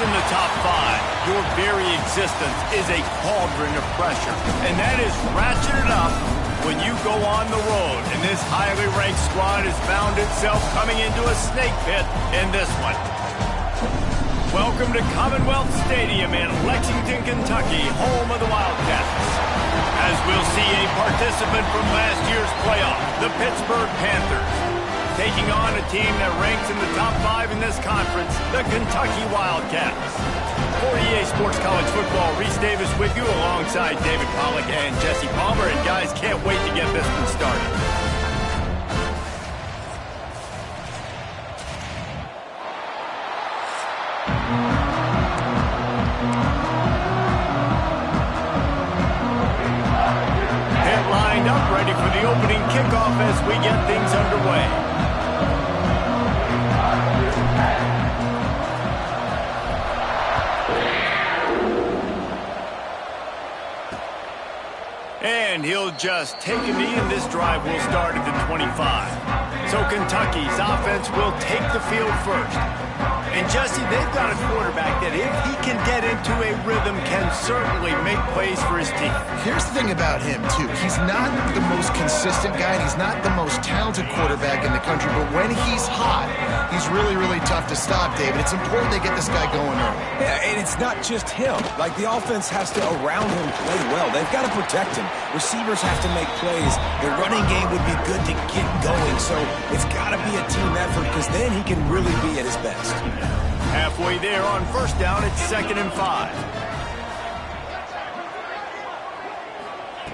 in the top 5, your very existence is a cauldron of pressure. And that is ratcheted up when you go on the road. And this highly ranked squad has found itself coming into a snake pit in this one. Welcome to Commonwealth Stadium in Lexington, Kentucky, home of the Wildcats. As we'll see a participant from last year's playoff, the Pittsburgh Panthers, taking on a team that ranks in the top 5 in this conference, the Kentucky Wildcats. For EA Sports College Football, Reese Davis with you alongside David Pollack and Jesse Palmer. And guys, can't wait to get this one started. They're lined up, ready for the opening kickoff as we get things underway. And he'll just take a knee, and this drive will start at the 25. So Kentucky's offense will take the field first. And Jesse, they've got a quarterback that if he can get into a rhythm can certainly make plays for his team. Here's the thing about him, too. He's not the most consistent guy, and he's not the most talented quarterback in the country, but when he's hot, he's really, really tough to stop, David. It's important they get this guy going early. Yeah, and it's not just him. Like, the offense has to, around him, play well. They've got to protect him. Receivers have to make plays. The running game would be good to get going, so it's got to be a team effort because then he can really be at his best. Halfway there on first down, it's 2nd and 5.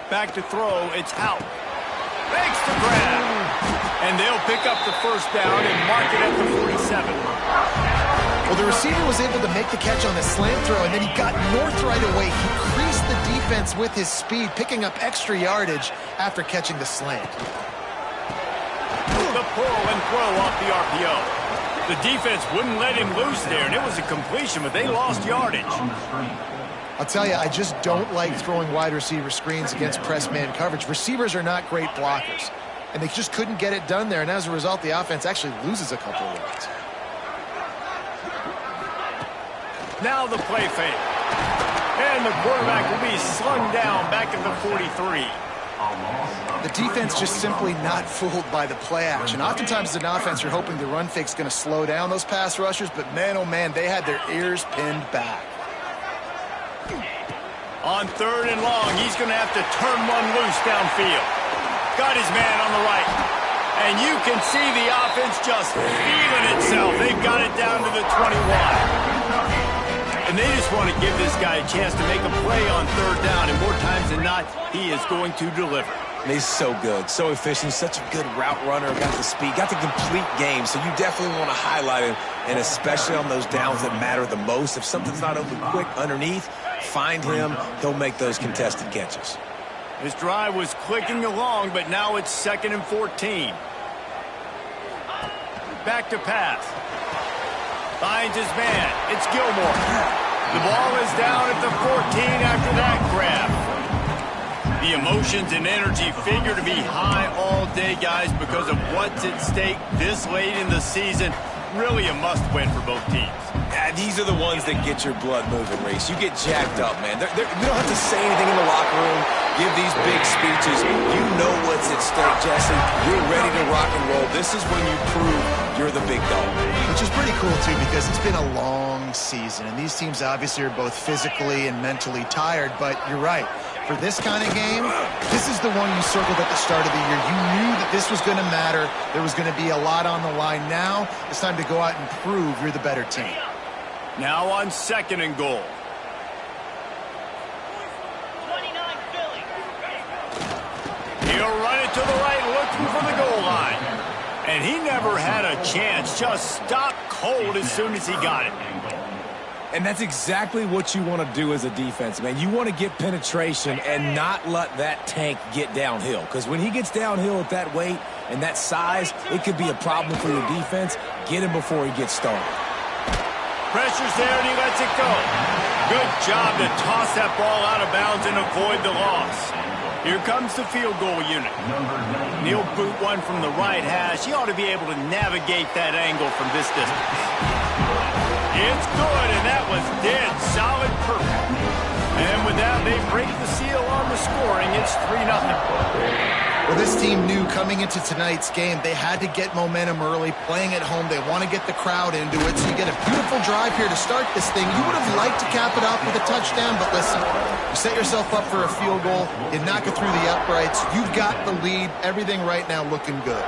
Back to throw, it's out. Makes the grab. And they'll pick up the first down and mark it at the 47. Well, the receiver was able to make the catch on the slant throw, and then he got north right away. He creased the defense with his speed, picking up extra yardage after catching the slant. The pull and throw off the RPO. The defense wouldn't let him loose there, and it was a completion, but they lost yardage. I'll tell you, I just don't like throwing wide receiver screens against press man coverage. Receivers are not great blockers, and they just couldn't get it done there, and as a result, the offense actually loses a couple of yards. Now the play fake. And the quarterback will be slung down back at the 43. The defense just simply not fooled by the play action. Oftentimes as an offense, you're hoping the run fake's going to slow down those pass rushers, but man, oh man, they had their ears pinned back. On 3rd and long, he's going to have to turn one loose downfield. Got his man on the right. And you can see the offense just feeling itself. They've got it down to the 21. And they just want to give this guy a chance to make a play on 3rd down, and more times than not, he is going to deliver. And he's so good, so efficient, such a good route runner, got the speed, got the complete game, so you definitely want to highlight him, and especially on those downs that matter the most. If something's not open quick underneath, find him, he'll make those contested catches. His drive was clicking along, but now it's 2nd and 14. Back to pass. Finds his man. It's Gilmore. The ball is down at the 14 after that grab. The emotions and energy figure to be high all day, guys, because of what's at stake this late in the season. Really a must-win for both teams. Yeah, these are the ones that get your blood moving, Reese. You get jacked up, man. We don't have to say anything in the locker room, give these big speeches. You know what's at stake, Jesse. You're ready to rock and roll. This is when you prove you're the big dog. Which is pretty cool, too, because it's been a long season, and these teams obviously are both physically and mentally tired, but you're right. For this kind of game, this is the one you circled at the start of the year. You knew that this was going to matter. There was going to be a lot on the line. Now it's time to go out and prove you're the better team. Now on 2nd and goal. 29 Philly. He'll run it to the right, looking for the goal line. And he never had a chance. Just stopped cold as soon as he got it. And that's exactly what you want to do as a defense, man. You want to get penetration and not let that tank get downhill. Because when he gets downhill at that weight and that size, it could be a problem for your defense. Get him before he gets started. Pressure's there, and he lets it go. Good job to toss that ball out of bounds and avoid the loss. Here comes the field goal unit. He'll boot one from the right hash. He ought to be able to navigate that angle from this distance. It's good, and that was dead solid perfect. And with that, they break the seal on the scoring. It's 3-0. Well, this team knew coming into tonight's game they had to get momentum early, playing at home. They want to get the crowd into it, so you get a beautiful drive here to start this thing. You would have liked to cap it off with a touchdown, but listen, you set yourself up for a field goal, you knock it through the uprights, you've got the lead, everything right now looking good.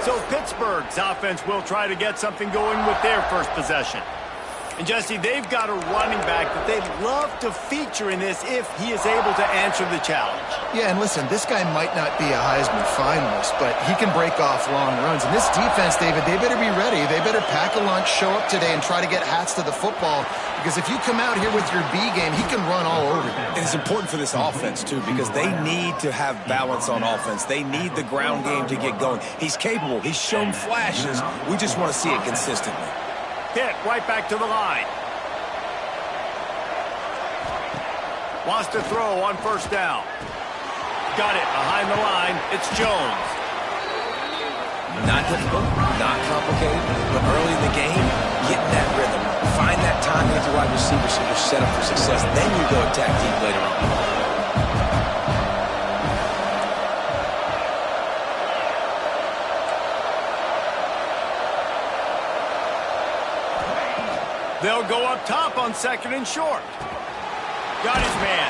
So Pittsburgh's offense will try to get something going with their first possession. And Jesse, they've got a running back that they'd love to feature in this if he is able to answer the challenge. Yeah, and listen, this guy might not be a Heisman finalist, but he can break off long runs. And this defense, David, they better be ready. They better pack a lunch, show up today, and try to get hats to the football. Because if you come out here with your B game, he can run all over you. And it's important for this offense, too, because they need to have balance on offense. They need the ground game to get going. He's capable. He's shown flashes. We just want to see it consistently. Hit right back to the line. Wants to throw on first down. Got it behind the line. It's Jones. Not difficult, not complicated, but early in the game, getting that rhythm. Find that time with the wide receiver so you're set up for success. Then you go attack deep later on. They'll go up top on second and short. Got his man.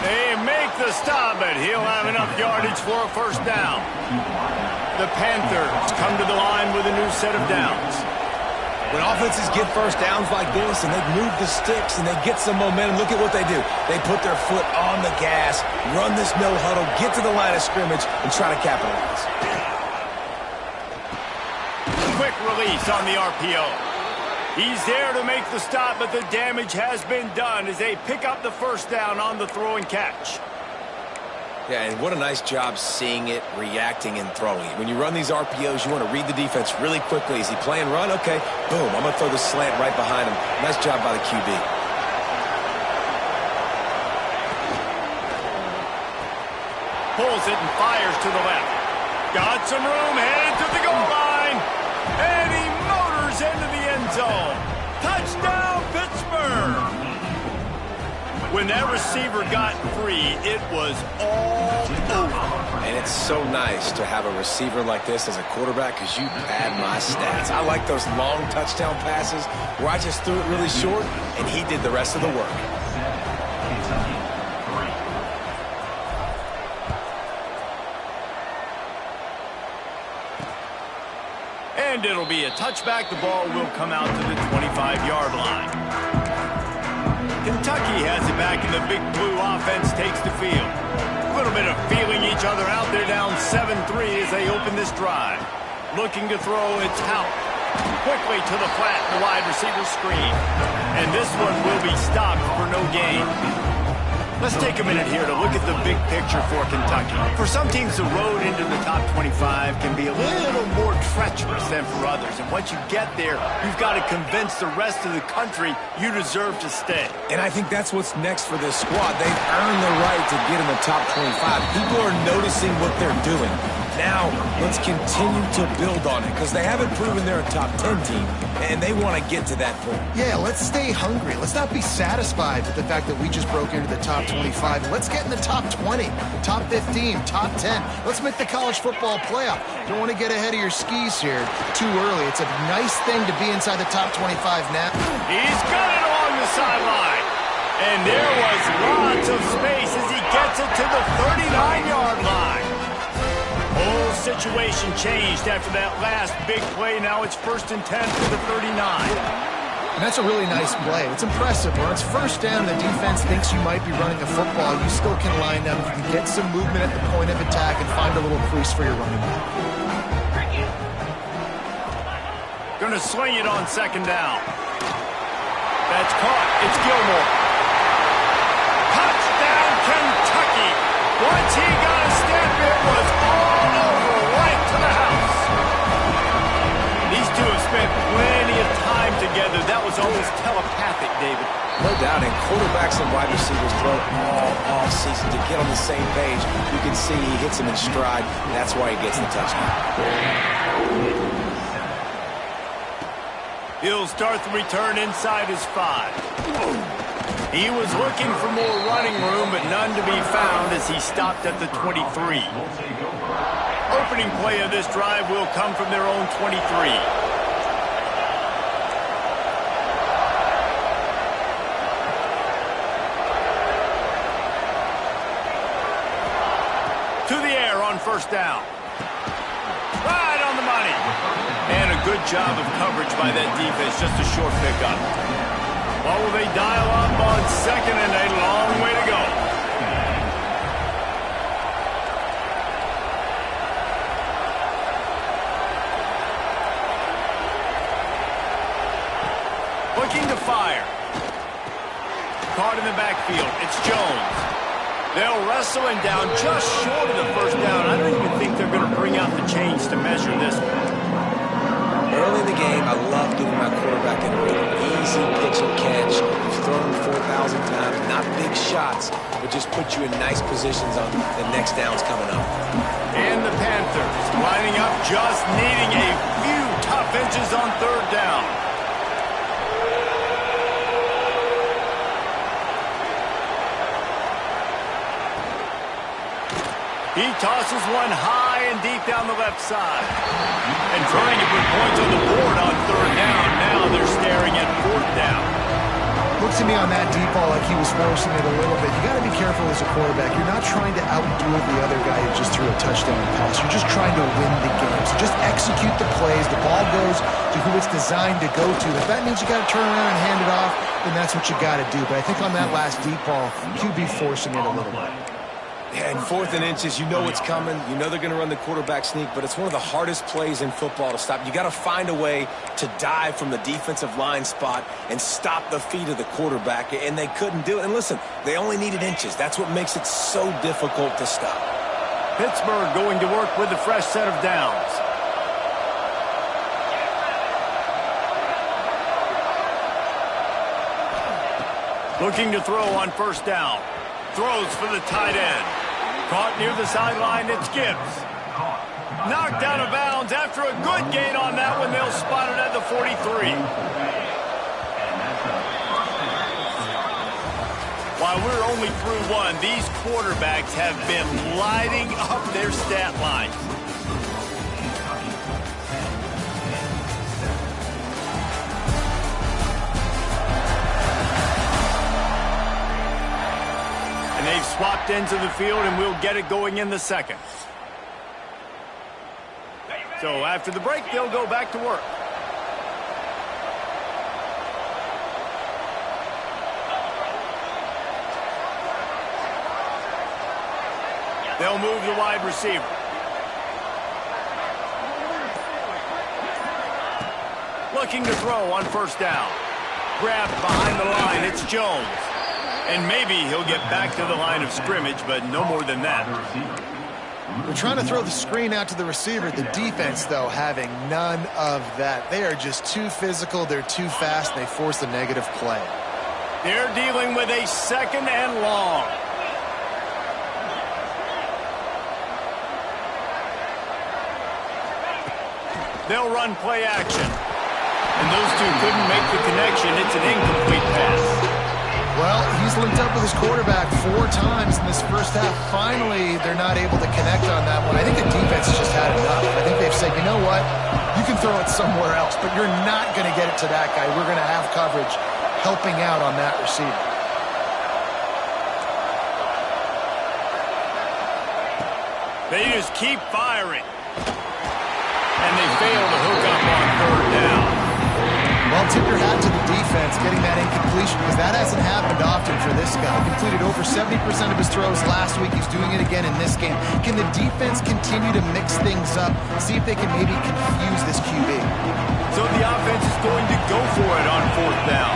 They make the stop, but he'll have enough yardage for a first down. The Panthers come to the line with a new set of downs. When offenses get first downs like this and they move the sticks and they get some momentum, look at what they do. They put their foot on the gas, run this no huddle, get to the line of scrimmage, and try to capitalize. Quick release on the RPO. He's there to make the stop, but the damage has been done as they pick up the first down on the throw and catch. Yeah, and what a nice job seeing it, reacting, and throwing it. When you run these RPOs, you want to read the defense really quickly. Is he playing run? Okay, boom, I'm going to throw the slant right behind him. Nice job by the QB. Pulls it and fires to the left. Got some room, headed to the goal line. And he motors into the end zone. Touchdown, Pittsburgh! When that receiver got free, it was all over. And it's so nice to have a receiver like this as a quarterback because you pad my stats. I like those long touchdown passes where I just threw it really short and he did the rest of the work. And it'll be a touchback. The ball will come out to the 25-yard line. Kentucky has it back, and the Big Blue offense takes the field. A little bit of feeling each other out there, down 7-3 as they open this drive. Looking to throw, it's Houck. Quickly to the flat, the wide receiver screen. And this one will be stopped for no gain. Let's take a minute here to look at the big picture for Kentucky. For some teams, the road into the top 25 can be a little more treacherous than for others. And once you get there, you've got to convince the rest of the country you deserve to stay. And I think that's what's next for this squad. They've earned the right to get in the top 25. People are noticing what they're doing. Now, let's continue to build on it because they haven't proven they're a top 10 team, and they want to get to that point. Yeah, let's stay hungry. Let's not be satisfied with the fact that we just broke into the top 25. Let's get in the top 20, top 15, top 10. Let's make the college football playoff. You don't want to get ahead of your skis here too early. It's a nice thing to be inside the top 25 now. He's got it along the sideline. And there was lots of space as he gets it to the 39-yard line. Whole situation changed after that last big play. Now it's 1st and 10 for the 39. And that's a really nice play. It's impressive. When it's first down, the defense thinks you might be running a football. You still can line up. You can get some movement at the point of attack and find a little crease for your running back. Going to swing it on second down. That's caught. It's Gilmore. Touchdown, Kentucky. Once he got a step, it was all over, right to the house. These two have spent plenty of time together. That was almost telepathic, David. No doubt, and quarterbacks and wide receivers throw all offseason to get on the same page. You can see he hits him in stride. That's why he gets the touchdown. He'll start the return inside his 5. He was looking for more running room, but none to be found as he stopped at the 23. Opening play of this drive will come from their own 23. To the air on first down. Right on the money. And a good job of coverage by that defense, just a short pickup. What will they dial up on second and a long way to go? Looking to fire. Caught in the backfield. It's Jones. They'll wrestle him down just short of the first down. I don't even think they're going to bring out the chains to measure this one. Early in the game, I love giving my quarterback an easy pitch and catch. He's thrown 4,000 times, not big shots, but just put you in nice positions on the next downs coming up. And the Panthers lining up, just needing a few tough inches on third down. He tosses one high and deep down the left side. And trying to put points on the board on third down. Now they're staring at fourth down. Looks to me on that deep ball like he was forcing it a little bit. You got to be careful as a quarterback. You're not trying to outduel the other guy who just threw a touchdown pass. You're just trying to win the game. So just execute the plays. The ball goes to who it's designed to go to. If that means you got to turn around and hand it off, then that's what you got to do. But I think on that last deep ball, QB forcing it a little bit. Yeah, and 4th and inches, you know what's coming. You know they're going to run the quarterback sneak, but it's one of the hardest plays in football to stop. You got to find a way to dive from the defensive line spot and stop the feet of the quarterback, and they couldn't do it. And listen, they only needed inches. That's what makes it so difficult to stop. Pittsburgh going to work with a fresh set of downs. Looking to throw on first down. Throws for the tight end. Caught near the sideline, it's Gibbs. Knocked out of bounds after a good gain on that one. They'll spot it at the 43. While we're only through one, these quarterbacks have been lighting up their stat line. They've swapped ends of the field, and we'll get it going in the second. So after the break, they'll go back to work. They'll move the wide receiver. Looking to throw on first down. Grabbed behind the line, it's Jones. And maybe he'll get back to the line of scrimmage, but no more than that. We're trying to throw the screen out to the receiver. The defense, though, having none of that. They are just too physical, they're too fast, and they force a negative play. They're dealing with a second and long. They'll run play action. And those two couldn't make the connection. It's an incomplete pass. Well, he's linked up with his quarterback 4 times in this first half. Finally, they're not able to connect on that one. I think the defense has just had enough. I think they've said, you know what? You can throw it somewhere else, but you're not going to get it to that guy. We're going to have coverage helping out on that receiver. They just keep firing. And they fail to hook up on third down. Well, tip your hat to the defense getting that incompletion, because that hasn't happened often for this guy. Completed over 70% of his throws last week. He's doing it again in this game. Can the defense continue to mix things up, see if they can maybe confuse this QB? So the offense is going to go for it on fourth down.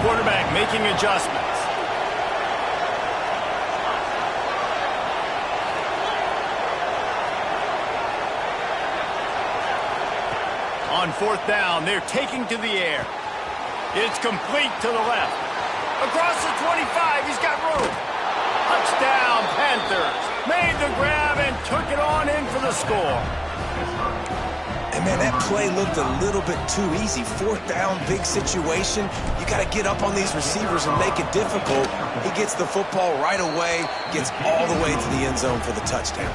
Quarterback making adjustments. On fourth down, they're taking to the air. It's complete to the left. Across the 25, he's got room. Touchdown, Panthers. Made the grab and took it on in for the score. And, man, that play looked a little bit too easy. 4th down, big situation. You got to get up on these receivers and make it difficult. He gets the football right away, gets all the way to the end zone for the touchdown.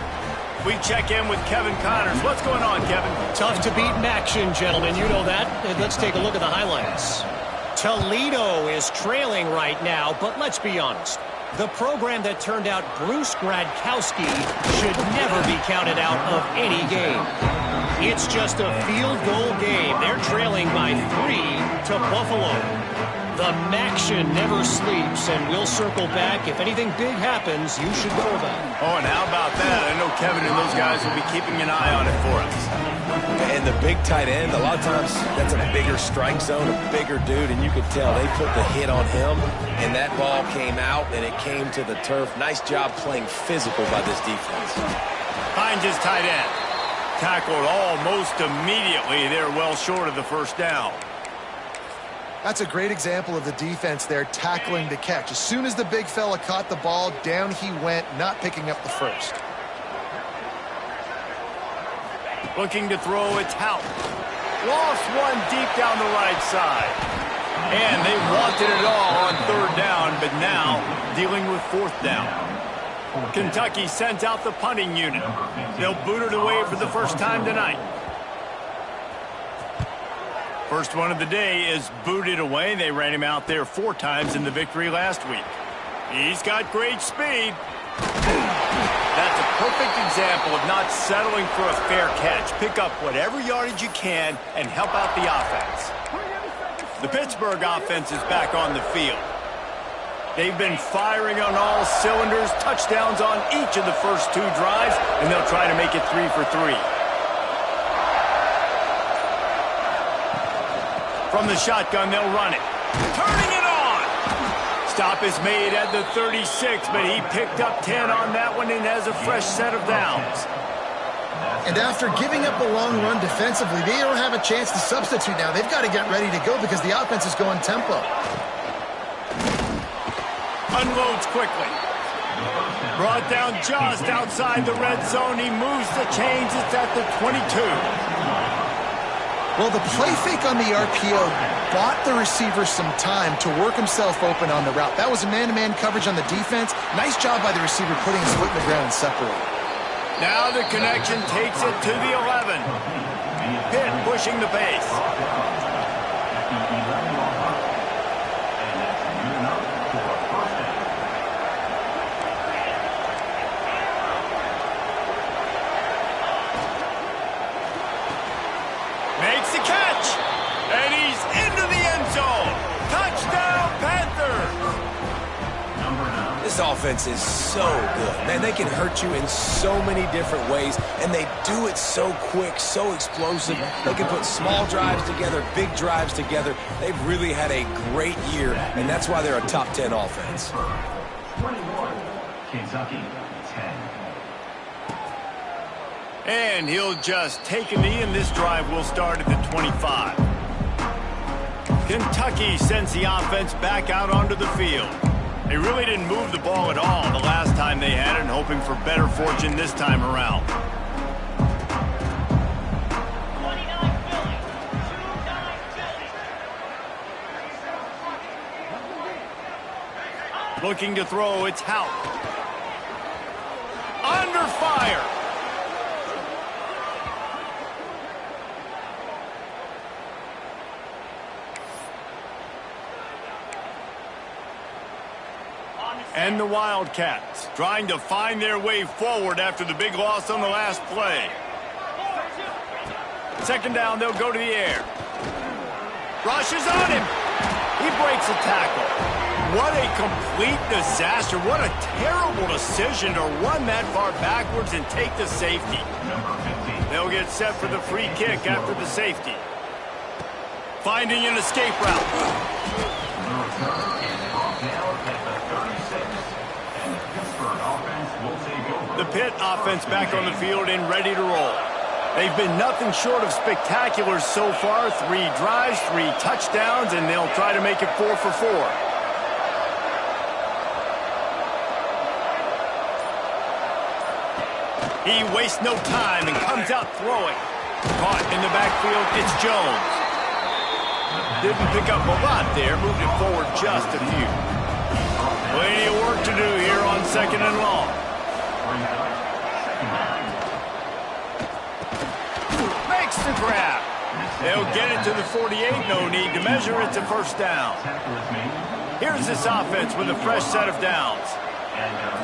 We check in with Kevin Connors. What's going on, Kevin? Tough to beat in action, gentlemen. You know that. Let's take a look at the highlights. Toledo is trailing right now, but let's be honest. The program that turned out Bruce Gradkowski should never be counted out of any game. It's just a field goal game. They're trailing by 3 to Buffalo. The Maction never sleeps, and we'll circle back. If anything big happens, you should know about it. Oh, and how about that? I know Kevin and those guys will be keeping an eye on it for us. And the big tight end, a lot of times that's a bigger strike zone, a bigger dude, and you could tell they put the hit on him, and that ball came out, and it came to the turf. Nice job playing physical by this defense. Finds his tight end. Tackled almost immediately. They're well short of the first down. That's a great example of the defense there tackling the catch. As soon as the big fella caught the ball, down he went, not picking up the first. Looking to throw, it's Houck. Lost one deep down the right side. And they wanted it all on 3rd down, but now dealing with 4th down. Kentucky sends out the punting unit. They'll boot it away for the first time tonight. First one of the day is booted away. They ran him out there 4 times in the victory last week. He's got great speed. That's a perfect example of not settling for a fair catch. Pick up whatever yardage you can and help out the offense. The Pittsburgh offense is back on the field. They've been firing on all cylinders, touchdowns on each of the first 2 drives, and they'll try to make it 3 for 3. From the shotgun, they'll run it. Turning it on! Stop is made at the 36, but he picked up 10 on that one and has a fresh set of downs. And after giving up a long run defensively, they don't have a chance to substitute now. They've got to get ready to go because the offense is going tempo. Unloads quickly. Brought down just outside the red zone. He moves the chains. It's at the 22. Well, the play fake on the RPO bought the receiver some time to work himself open on the route. That was a man-to-man coverage on the defense. Nice job by the receiver putting his foot in the ground and separating. Now the connection takes it to the 11. Pitt pushing the pace. Makes the catch, and he's into the end zone. Touchdown, Panthers! This offense is so good. Man, they can hurt you in so many different ways, and they do it so quick, so explosive. They can put small drives together, big drives together. They've really had a great year, and that's why they're a top 10 offense. 21, Kentucky, 10. And he'll just take a knee, and this drive will start at the 25. Kentucky sends the offense back out onto the field. They really didn't move the ball at all the last time they had it, and hoping for better fortune this time around. 29 Philly. 29 Philly. Looking to throw, it's Houck. Under fire. And the Wildcats trying to find their way forward after the big loss on the last play. Second down, they'll go to the air. Rushes on him. He breaks a tackle. What a complete disaster. What a terrible decision to run that far backwards and take the safety. They'll get set for the free kick after the safety. Finding an escape route. The Pitt offense back on the field and ready to roll. They've been nothing short of spectacular so far. 3 drives, 3 touchdowns, and they'll try to make it 4 for 4. He wastes no time and comes out throwing. Caught in the backfield, it's Jones. Didn't pick up a lot there, moved it forward just a few. Plenty of work to do here on 2nd and long. Makes the grab. They'll get it to the 48, no need to measure, it's a first down. Here's this offense with a fresh set of downs.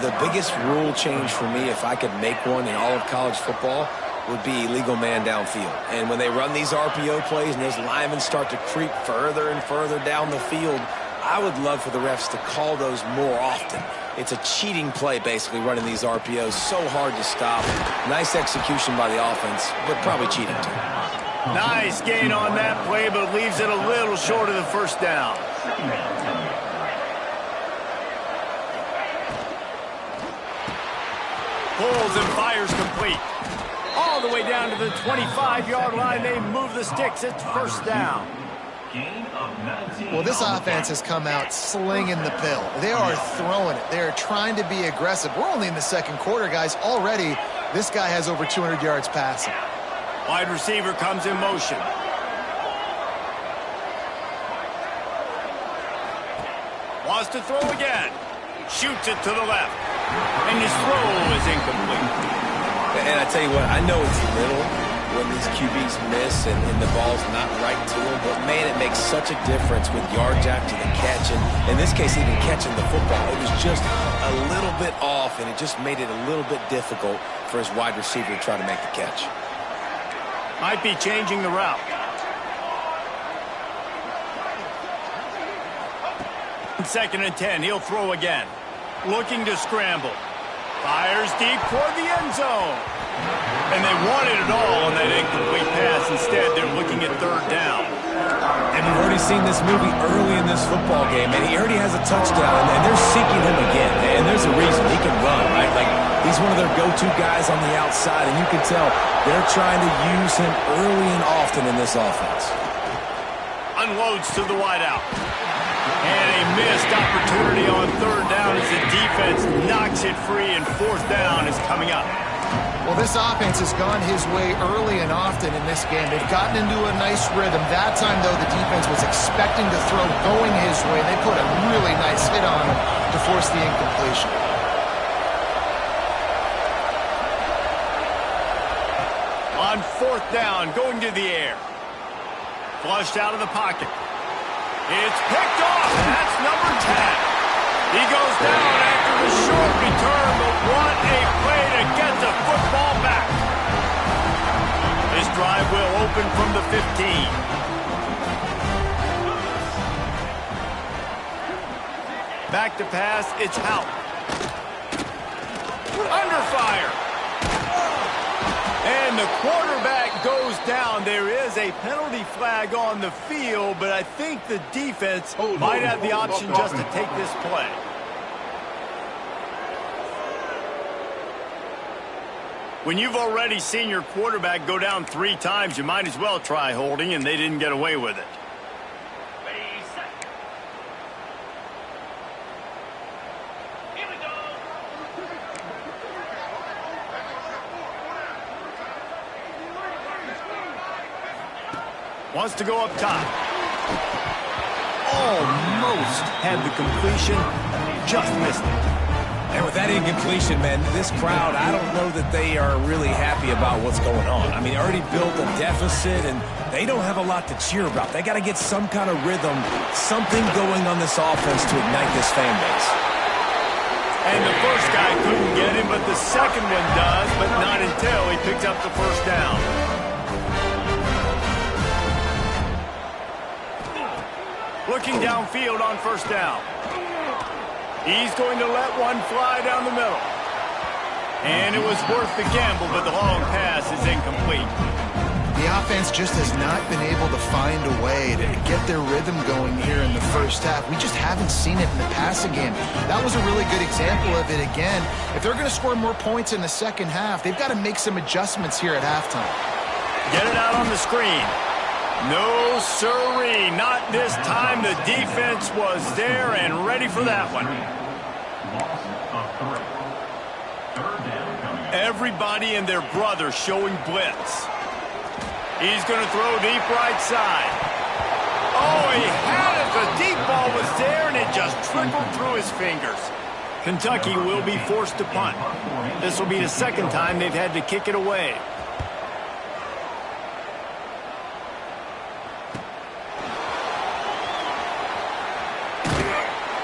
The biggest rule change for me, if I could make one in all of college football, would be illegal man downfield. And when they run these RPO plays and those linemen start to creep further and further down the field, I would love for the refs to call those more often. It's a cheating play, basically, running these RPOs. So hard to stop. Nice execution by the offense, but probably cheating too. Nice gain on that play, but leaves it a little short of the first down. Pulls and fires complete. All the way down to the 25-yard line. They move the sticks. It's first down. Well, this offense has come out slinging the pill. They are throwing it. They are trying to be aggressive. We're only in the second quarter, guys. Already, this guy has over 200 yards passing. Wide receiver comes in motion. Wants to throw again. Shoots it to the left. And his throw is incomplete. And I tell you what, I know it's little when these QBs miss and the ball's not right to them, but man, it makes such a difference with yards after the catch. And in this case, even catching the football, it was just a little bit off, and it just made it a little bit difficult for his wide receiver to try to make the catch. Might be changing the route. Second and 10, he'll throw again. Looking to scramble. Fires deep toward the end zone. And they wanted it all on that incomplete pass. Instead, they're looking at third down. And we've already seen this movie early in this football game, and he already has a touchdown, and they're seeking him again. And there's a reason. He can run, right? Like, he's one of their go-to guys on the outside, and you can tell they're trying to use him early and often in this offense. Unloads to the wideout. And a missed opportunity on third down as the defense knocks it free, and fourth down is coming up. Well, this offense has gone his way early and often in this game. They've gotten into a nice rhythm. That time, though, the defense was expecting to throw going his way. They put a really nice hit on him to force the incompletion. On fourth down, going to the air. Flushed out of the pocket. It's picked off. That's number 10. He goes down after the short return, but what a play to get the football back. His drive will open from the 15. Back to pass, it's Houck. Under fire. And the quarterback goes down. There is a penalty flag on the field, but I think the defense might have the option just to take this play. When you've already seen your quarterback go down 3 times, you might as well try holding, and they didn't get away with it. Wants to go up top. Almost had the completion, just missed it. And with that incompletion, man, this crowd, I don't know that they are really happy about what's going on. I mean, they already built a deficit, and they don't have a lot to cheer about. They got to get some kind of rhythm, something going on this offense to ignite this fan base. And the first guy couldn't get him, but the second one does, but not until he picks up the first down. Looking downfield on first down. He's going to let one fly down the middle. And it was worth the gamble, but the long pass is incomplete. The offense just has not been able to find a way to get their rhythm going here in the first half. We just haven't seen it in the passing game. That was a really good example of it again. If they're going to score more points in the second half, they've got to make some adjustments here at halftime. Get it out on the screen. No, sirree, not this time. The defense was there and ready for that one. Everybody and their brother showing blitz. He's going to throw deep right side. Oh, he had it. The deep ball was there, and it just trickled through his fingers. Kentucky will be forced to punt. This will be the second time they've had to kick it away.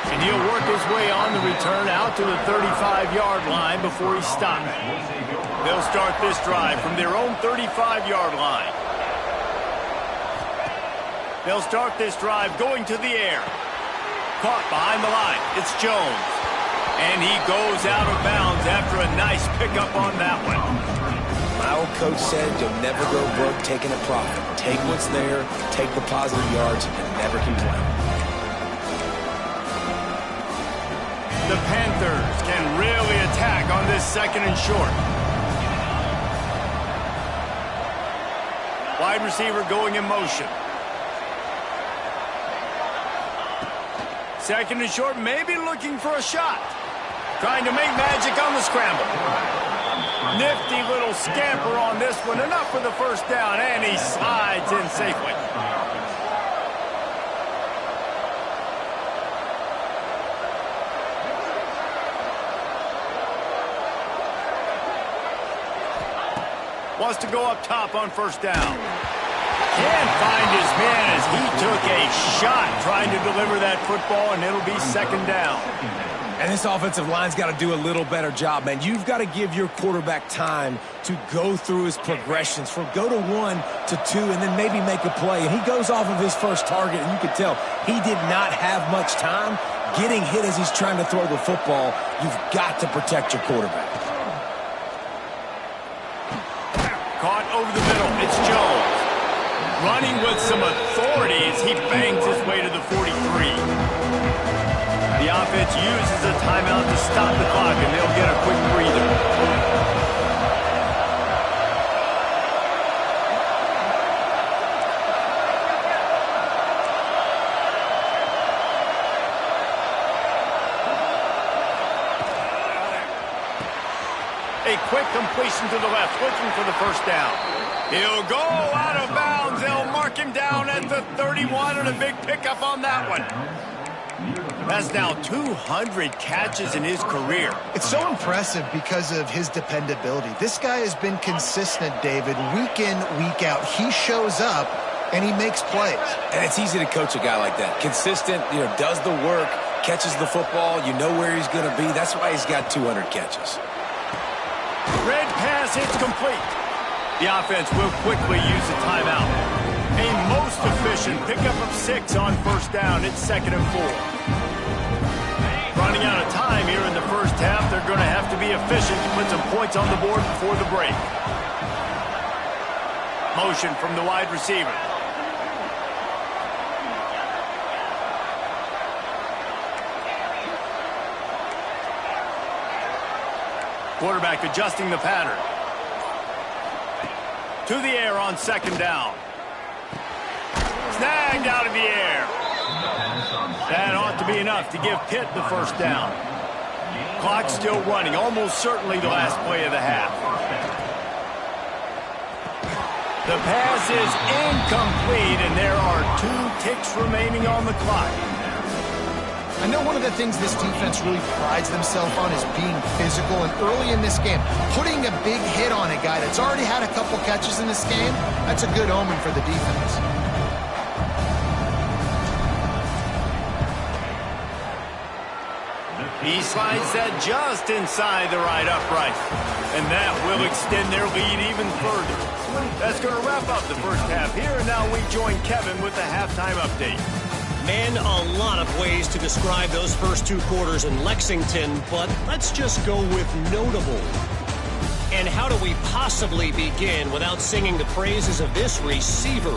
And he'll work his way on the return out to the 35-yard line before he stops. They'll start this drive from their own 35-yard line. They'll start this drive going to the air. Caught behind the line. It's Jones. And he goes out of bounds after a nice pickup on that one. My old coach said you'll never go broke taking a profit. Take what's there, take the positive yards, and never complain. The Panthers can really attack on this second and short. Wide receiver going in motion. Second and short, maybe looking for a shot. Trying to make magic on the scramble. Nifty little scamper on this one. Enough for the first down, and he slides in safely. Wants to go up top on first down. Can't find his man as he took a shot trying to deliver that football, and it'll be second down. And this offensive line's got to do a little better job, man. You've got to give your quarterback time to go through his progressions from go to 1 to 2 and then maybe make a play. And he goes off of his first target, and you can tell he did not have much time getting hit as he's trying to throw the football. You've got to protect your quarterback. Caught over the middle. It's Jones. Running with some authority as he bangs his way to the 43. The offense uses a timeout to stop the clock, and they'll get a quick breather. A quick completion to the left, looking for the first down. He'll go out of bounds. They'll mark him down at the 31, and a big pickup on that one. That's now 200 catches in his career. It's so impressive because of his dependability. This guy has been consistent, David, week in, week out. He shows up, and he makes plays. And it's easy to coach a guy like that. Consistent, does the work, catches the football. You know where he's going to be. That's why he's got 200 catches. Red pass hits complete. The offense will quickly use a timeout. A most efficient pickup of 6 on first down. It's second and 4. Running out of time here in the first half. They're going to have to be efficient to put some points on the board before the break. Motion from the wide receiver. Quarterback adjusting the pattern. To the air on second down. Snagged out of the air. That ought to be enough to give Pitt the first down. Clock still running, almost certainly the last play of the half. The pass is incomplete, and there are 2 ticks remaining on the clock. I know one of the things this defense really prides themselves on is being physical, and early in this game, putting a big hit on a guy that's already had a couple catches in this game, that's a good omen for the defense. He slides that just inside the right upright, and that will extend their lead even further. That's going to wrap up the first half here, and now we join Kevin with the halftime update. Man, a lot of ways to describe those first 2 quarters in Lexington, but let's just go with notable. And how do we possibly begin without singing the praises of this receiver?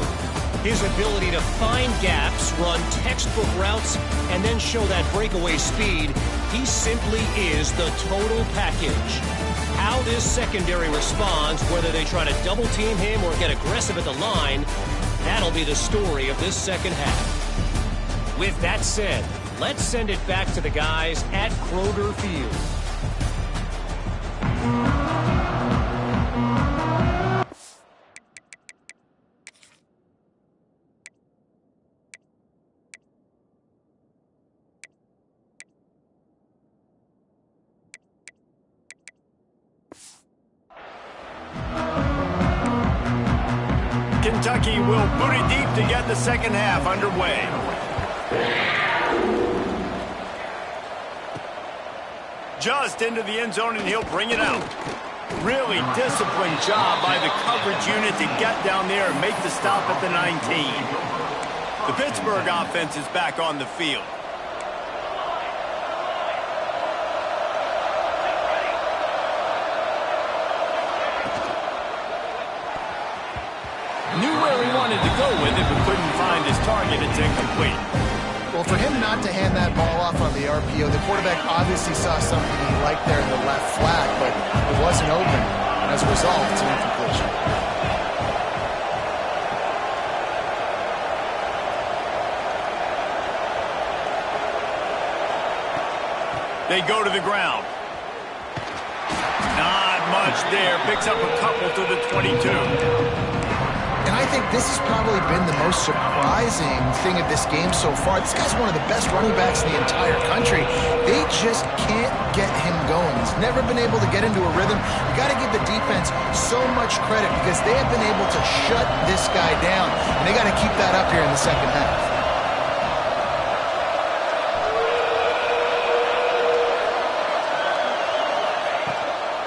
His ability to find gaps, run textbook routes, and then show that breakaway speed. He simply is the total package. How this secondary responds, whether they try to double team him or get aggressive at the line, that'll be the story of this second half. With that said, let's send it back to the guys at Kroger Field. Kentucky will boot it deep to get the second half underway. Just into the end zone, and he'll bring it out. Really disciplined job by the coverage unit to get down there and make the stop at the 19. The Pittsburgh offense is back on the field. Knew where he wanted to go with it, but couldn't find his target. It's incomplete. Well, for him not to hand that ball off on the RPO, the quarterback obviously saw something he liked there in the left flat, but it wasn't open. And as a result, it's an incompletion. They go to the ground. Not much there. Picks up a couple to the 22. And I think this has probably been the most surprising thing of this game so far. This guy's one of the best running backs in the entire country. They just can't get him going. He's never been able to get into a rhythm. You got to give the defense so much credit because they have been able to shut this guy down. And they got to keep that up here in the second half.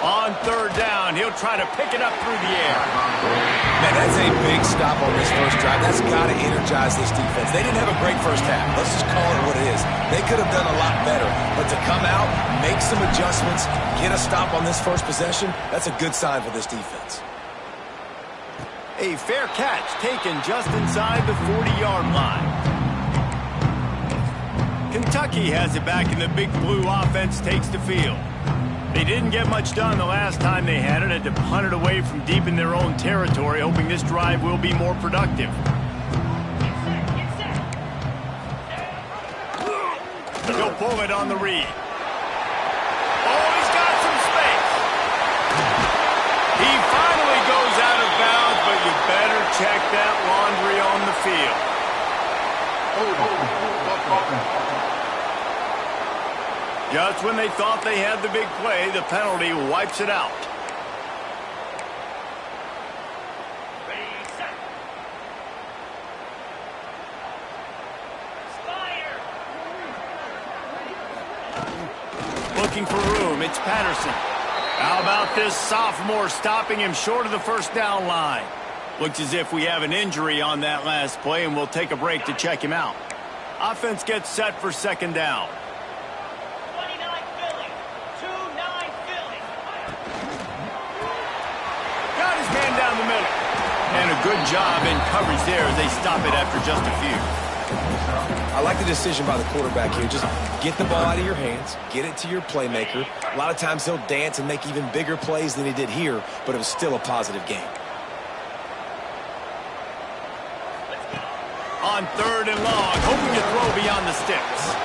On third down, he'll try to pick it up through the air. Man, that's a big stop on this first drive. That's got to energize this defense. They didn't have a great first half. Let's just call it what it is. They could have done a lot better. But to come out, make some adjustments, get a stop on this first possession, that's a good sign for this defense. A fair catch taken just inside the 40-yard line. Kentucky has it back, and the Big Blue offense takes the field. They didn't get much done the last time they had it. Had to punt it away from deep in their own territory, hoping this drive will be more productive. He'll pull it on the read. Oh, he's got some space. He finally goes out of bounds, but you better check that laundry on the field. Just when they thought they had the big play, the penalty wipes it out. Looking for room, it's Patterson. How about this sophomore stopping him short of the first down line? Looks as if we have an injury on that last play, and we'll take a break to check him out. Offense gets set for second down. Man down the middle. And a good job in coverage there as they stop it after just a few. I like the decision by the quarterback here. Just get the ball out of your hands, get it to your playmaker. A lot of times he'll dance and make even bigger plays than he did here, but it was still a positive game. On third and long, hoping to throw beyond the sticks.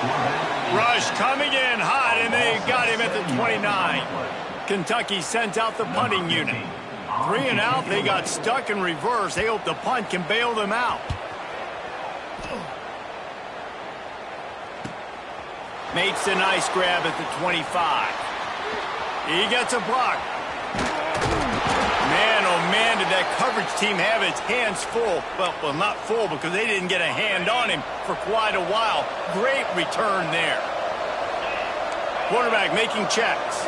Rush coming in hot, and they got him at the 29. Kentucky sent out the punting unit. 3 and out, they got stuck in reverse. They hope the punt can bail them out. Makes a nice grab at the 25. He gets a block. Man, oh man, did that coverage team have its hands full. Well, not full because they didn't get a hand on him for quite a while. Great return there. Quarterback making checks.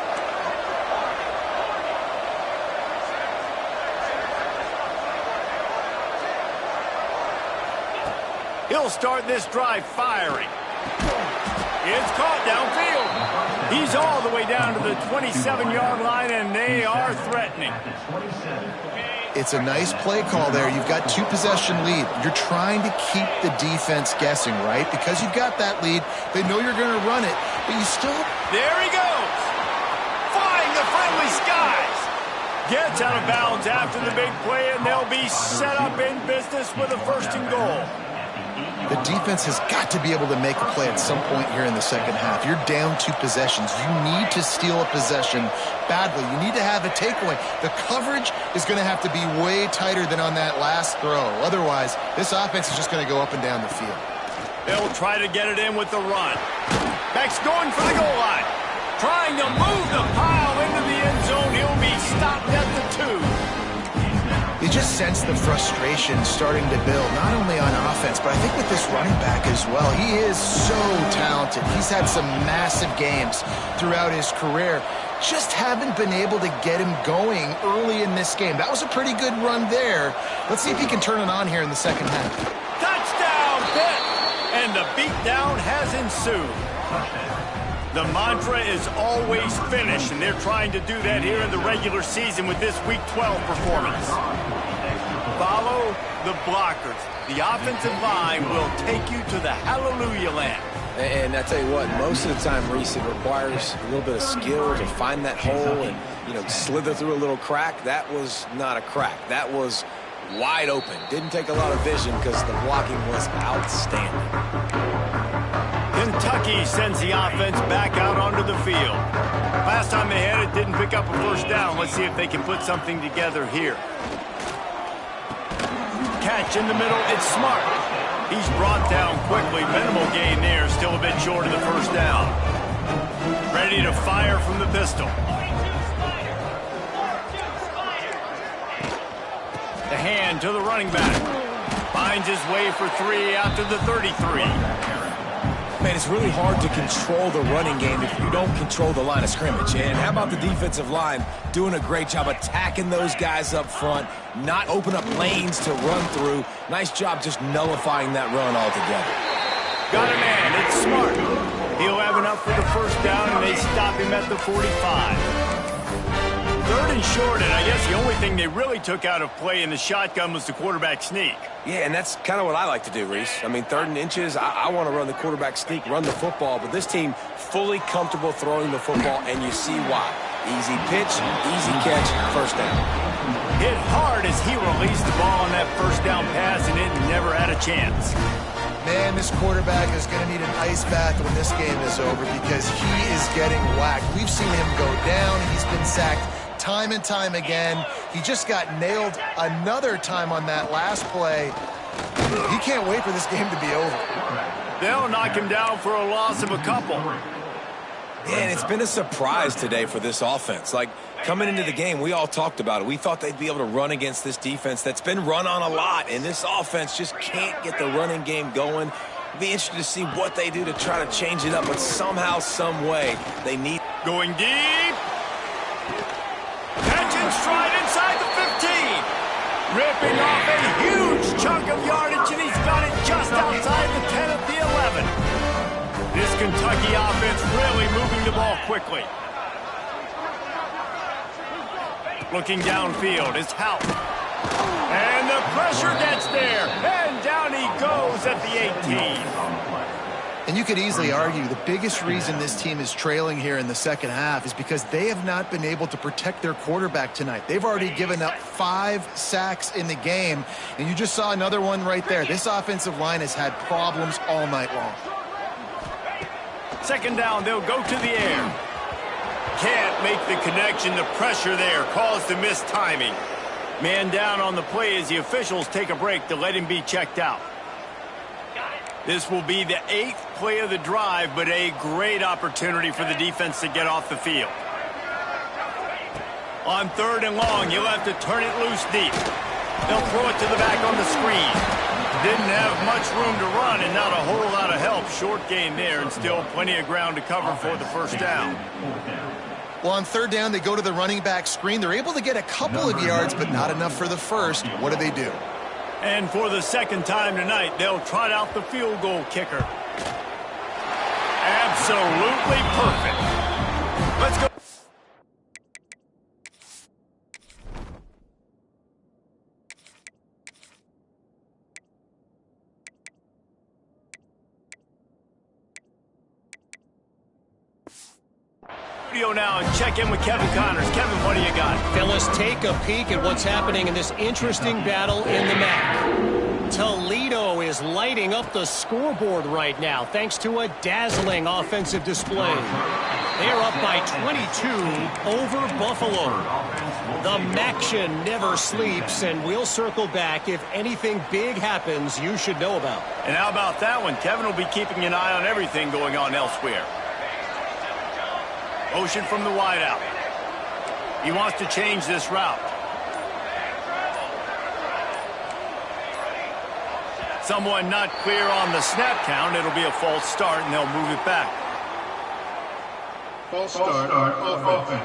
He'll start this drive firing. It's caught downfield. He's all the way down to the 27-yard line, and they are threatening. It's a nice play call there. You've got 2-possession lead. You're trying to keep the defense guessing, right? Because you've got that lead. They know you're going to run it, but you still... There he goes. Flying the friendly skies. Gets out of bounds after the big play, and they'll be set up in business with a first and goal. The defense has got to be able to make a play at some point here in the second half. You're down 2 possessions. You need to steal a possession badly. You need to have a takeaway. The coverage is going to have to be way tighter than on that last throw. Otherwise, this offense is just going to go up and down the field. They'll try to get it in with the run. Beck's going for the goal line. Trying to move the pile into the end zone. He'll be stopped at the 2. You just sense the frustration starting to build, not only on offense, but I think with this running back as well. He is so talented. He's had some massive games throughout his career. Just haven't been able to get him going early in this game. That was a pretty good run there. Let's see if he can turn it on here in the second half. Touchdown, Pitt! And the beatdown has ensued. The mantra is always finish, and they're trying to do that here in the regular season with this Week 12 performance. Follow the blockers. The offensive line will take you to the hallelujah land. And I tell you what, most of the time, Reese, it requires a little bit of skill to find that hole and, slither through a little crack. That was not a crack. That was wide open. Didn't take a lot of vision because the blocking was outstanding. Kentucky sends the offense back out onto the field. Last time they had it, didn't pick up a first down. Let's see if they can put something together here. Catch in the middle, it's Smart. He's brought down quickly. Minimal gain there, still a bit short of the first down. Ready to fire from the pistol. The hand to the running back. Finds his way for 3 out to the 33. Man, it's really hard to control the running game if you don't control the line of scrimmage. And how about the defensive line doing a great job attacking those guys up front, not open up lanes to run through. Nice job just nullifying that run altogether. Got a man, it's Smart. He'll have enough for the first down, and they stop him at the 45. 3rd and short, and I guess the only thing they really took out of play in the shotgun was the quarterback sneak. Yeah, and that's kind of what I like to do, Reese. I mean, 3rd and inches, I want to run the quarterback sneak, run the football, but this team fully comfortable throwing the football, and you see why. Easy pitch, easy catch, first down. Hit hard as he released the ball on that first down pass, and it never had a chance. Man, this quarterback is going to need an ice bath when this game is over because he is getting whacked. We've seen him go down. He's been sacked time and time again. He just got nailed another time on that last play. He can't wait for this game to be over. They'll knock him down for a loss of a couple. And it's been a surprise today for this offense. Like, coming into the game, we all talked about it. We thought they'd be able to run against this defense that's been run on a lot, and this offense just can't get the running game going. It'll be interesting to see what they do to try to change it up, but somehow, some way, they need... Going deep. Catch and stride inside the 15. Ripping off a huge chunk of yardage, and he's got it just outside the 10 at the 11. This Kentucky offense really moving the ball quickly. Looking downfield is Houck. And the pressure gets there. And down he goes at the 18. And you could easily argue the biggest reason this team is trailing here in the second half is because they have not been able to protect their quarterback tonight. They've already given up 5 sacks in the game, and you just saw another one right there. This offensive line has had problems all night long. Second down, they'll go to the air. Can't make the connection. The pressure there caused the missed timing. Man down on the play as the officials take a break to let him be checked out. This will be the 8th play of the drive, but a great opportunity for the defense to get off the field. On 3rd and long, you'll have to turn it loose deep. They'll throw it to the back on the screen. Didn't have much room to run and not a whole lot of help. Short gain there and still plenty of ground to cover for the first down. Well, on 3rd down, they go to the running back screen. They're able to get a couple of yards, but not enough for the first. What do? And for the second time tonight, they'll trot out the field goal kicker. Absolutely perfect. Let's go. Now and check in with Kevin Connors. Kevin, what do you got? Phyllis, take a peek at what's happening in this interesting battle in the MAC. Toledo is lighting up the scoreboard right now thanks to a dazzling offensive display. They're up by 22 over Buffalo. The MACtion never sleeps, and we'll circle back if anything big happens you should know about. And how about that one? Kevin will be keeping an eye on everything going on elsewhere. Motion from the wideout. He wants to change this route. Someone not clear on the snap count. It'll be a false start, and they'll move it back. False start offense.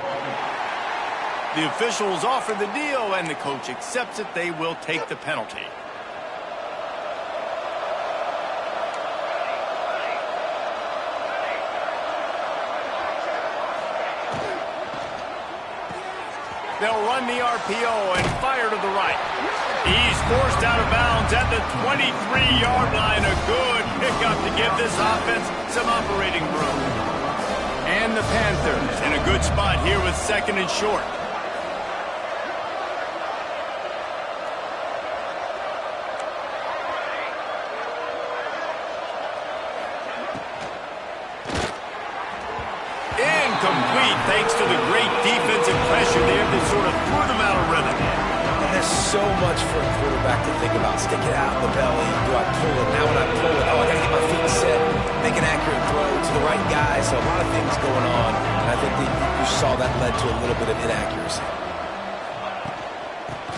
The officials offer the deal, and the coach accepts it. They will take the penalty. They'll run the RPO and fire to the right. He's forced out of bounds at the 23-yard line. A good pickup to give this offense some operating room. And the Panthers in a good spot here with second and short. Incomplete, thanks to the great defensive pressure there that sort of threw them out of rhythm. There's so much for a quarterback to think about. Stick it out in the belly. Do I pull it? Now when I pull it, oh, I got to get my feet set. Make an accurate throw to the right guy. So a lot of things going on. And I think you saw that led to a little bit of inaccuracy.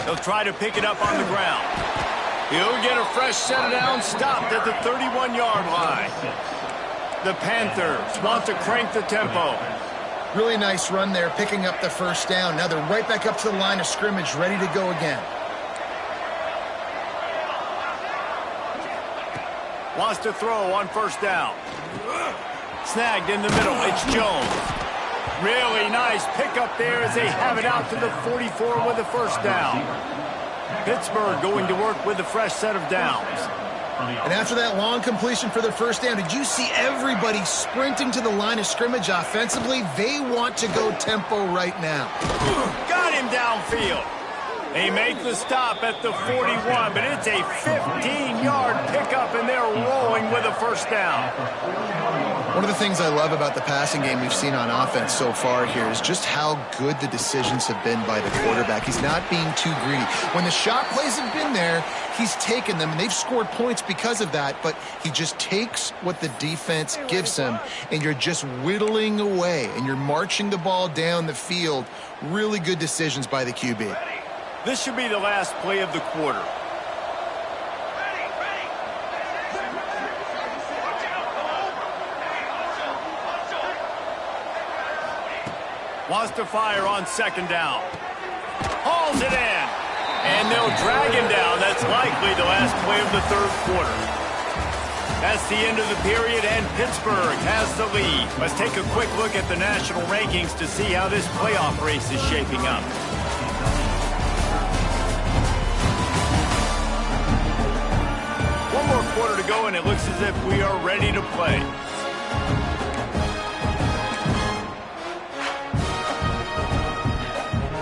They'll try to pick it up on the ground. He'll get a fresh set of down, stopped at the 31-yard line. The Panthers want to crank the tempo. Really nice run there, picking up the first down. Now they're right back up to the line of scrimmage, ready to go again. Wants to throw on first down. Snagged in the middle. It's Jones. Really nice pickup there as they have it out to the 44 with the first down. Pittsburgh going to work with a fresh set of downs. And after that long completion for the first down, did you see everybody sprinting to the line of scrimmage offensively? They want to go tempo right now. Got him downfield. They make the stop at the 41, but it's a 15-yard pickup, and they're rolling with a first down. One of the things I love about the passing game we've seen on offense so far here is just how good the decisions have been by the quarterback. He's not being too greedy. When the shot plays have been there, he's taken them, and they've scored points because of that, but he just takes what the defense gives him, and you're just whittling away, and you're marching the ball down the field. Really good decisions by the QB. This should be the last play of the quarter. Wants to fire on second down. Hauls it in. And they'll drag him down. That's likely the last play of the third quarter. That's the end of the period, and Pittsburgh has the lead. Let's take a quick look at the national rankings to see how this playoff race is shaping up. One more quarter to go, and it looks as if we are ready to play.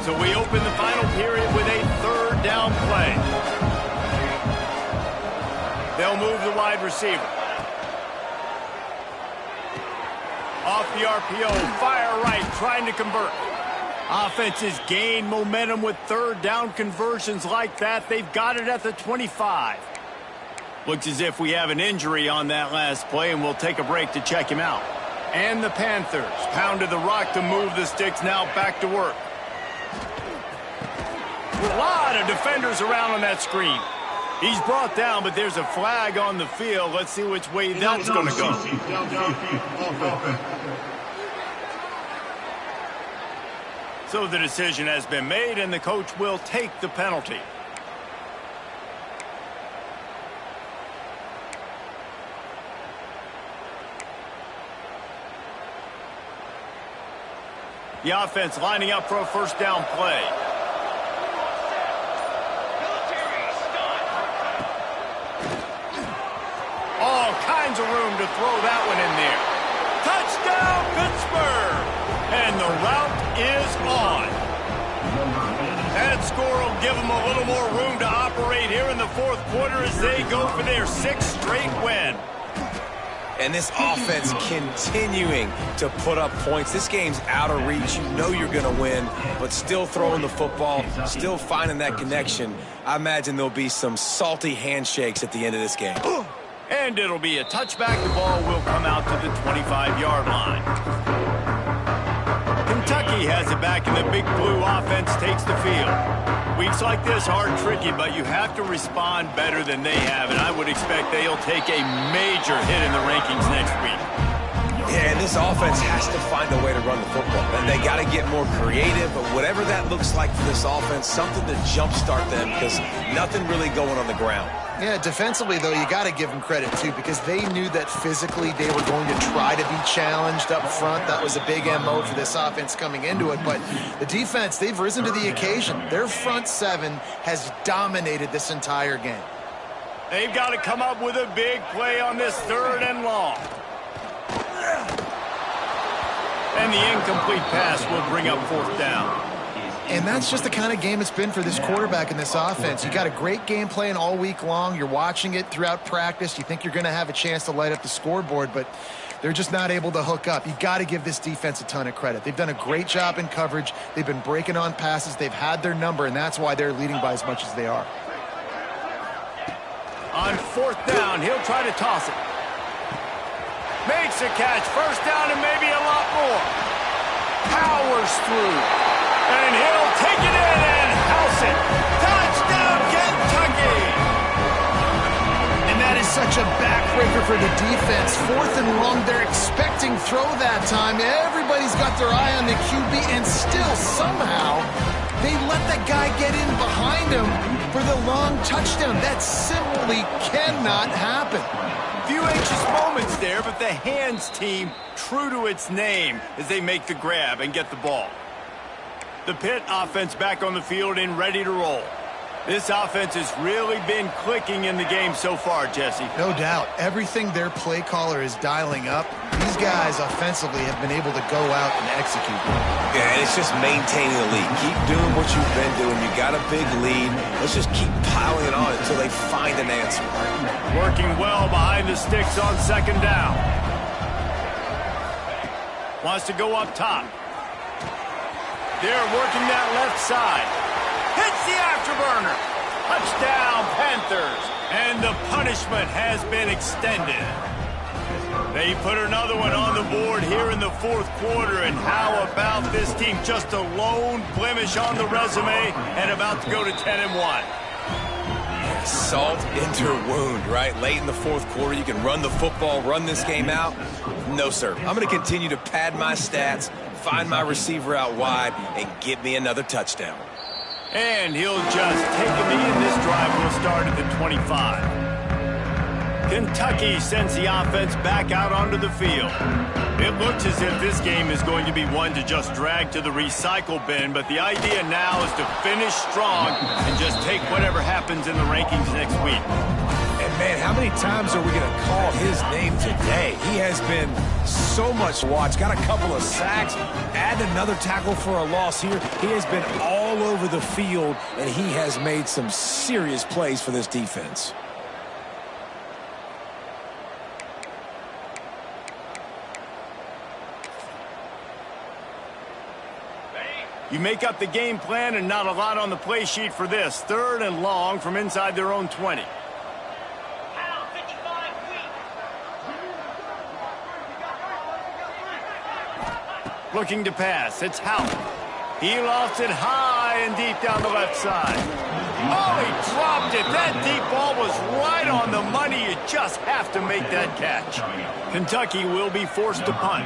So we open the final period with a third down play. They'll move the wide receiver. Off the RPO, fire right, trying to convert. Offenses gain momentum with third down conversions like that. They've got it at the 25. Looks as if we have an injury on that last play, and we'll take a break to check him out. And the Panthers pounded the rock to move the sticks, now back to work. A lot of defenders around on that screen. He's brought down, but there's a flag on the field. Let's see which way that's going to go. So the decision has been made, and the coach will take the penalty. The offense lining up for a first down play. All kinds of room to throw that one in there. Touchdown, Pittsburgh! And the route is on. That score will give them a little more room to operate here in the fourth quarter as they go for their sixth straight win. And this offense continuing to put up points. This game's out of reach. You know you're going to win, but still throwing the football, still finding that connection. I imagine there'll be some salty handshakes at the end of this game. And it'll be a touchback. The ball will come out to the 25-yard line. Kentucky has it back, and the Big Blue offense takes the field. Weeks like this are tricky, but you have to respond better than they have, and I would expect they'll take a major hit in the rankings next week. Yeah, and this offense has to find a way to run the football. And they got to get more creative, but whatever that looks like for this offense, something to jumpstart them because nothing really going on the ground. Yeah, defensively, though, you got to give them credit, too, because they knew that physically they were going to try to be challenged up front. That was a big MO for this offense coming into it. But the defense, they've risen to the occasion. Their front seven has dominated this entire game. They've got to come up with a big play on this 3rd and long. And the incomplete pass will bring up 4th down. And that's just the kind of game it's been for this quarterback in this offense. You got a great game plan all week long. You're watching it throughout practice. You think you're going to have a chance to light up the scoreboard, but they're just not able to hook up. You got to give this defense a ton of credit. They've done a great job in coverage. They've been breaking on passes. They've had their number, and that's why they're leading by as much as they are. On 4th down, he'll try to toss it. Makes a catch. 1st down and maybe a lot more. Powers through. And he'll take it in and house it. Touchdown, Kentucky! And that is such a backbreaker for the defense. 4th and long, they're expecting throw that time. Everybody's got their eye on the QB, and still somehow they let that guy get in behind him for the long touchdown. That simply cannot happen. Few anxious moments there, but the hands team true to its name as they make the grab and get the ball. The Pitt offense back on the field and ready to roll. This offense has really been clicking in the game so far, Jesse. No doubt. Everything their play caller is dialing up, these guys offensively have been able to go out and execute. Yeah, and it's just maintaining the lead. Keep doing what you've been doing. You got a big lead. Let's just keep piling it on until they find an answer. Working well behind the sticks on 2nd down. Wants to go up top. They're working that left side. Hits the afterburner. Touchdown, Panthers. And the punishment has been extended. They put another one on the board here in the 4th quarter. And how about this team? Just a lone blemish on the resume and about to go to 10-1. Salt into a wound, right? Late in the 4th quarter, you can run the football, run this game out. No, sir. I'm going to continue to pad my stats, find my receiver out wide, and get me another touchdown. And he'll just take a knee, and this drive will start at the 25. Kentucky sends the offense back out onto the field. It looks as if this game is going to be one to just drag to the recycle bin, but the idea now is to finish strong and just take whatever happens in the rankings next week. And, man, how many times are we going to call his name today? He has been so much to watch. Got a couple of sacks. Add another tackle for a loss here. He has been all over the field, and he has made some serious plays for this defense. You make up the game plan and not a lot on the play sheet for this. 3rd and long from inside their own 20. Looking to pass. It's Howell. He lofts it high and deep down the left side. Oh, he dropped it. That deep ball was right on the money. You just have to make that catch. Kentucky will be forced to punt.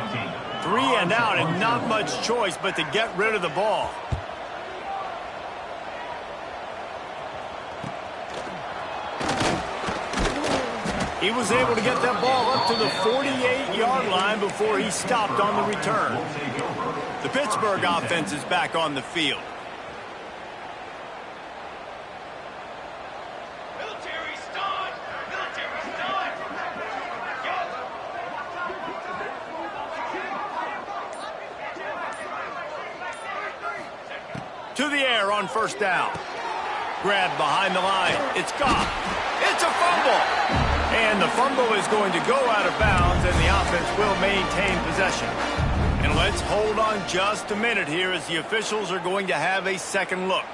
3 and out and not much choice but to get rid of the ball. He was able to get that ball up to the 48-yard line before he stopped on the return. The Pittsburgh offense is back on the field. Military start! Military start! To the air on 1st down. Grab behind the line. It's Goff. It's a fumble. And the fumble is going to go out of bounds, and the offense will maintain possession. And let's hold on just a minute here as the officials are going to have a second look.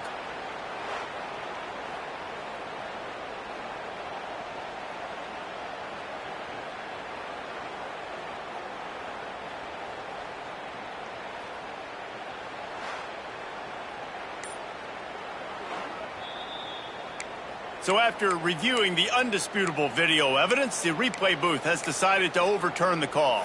So after reviewing the undisputable video evidence, the replay booth has decided to overturn the call.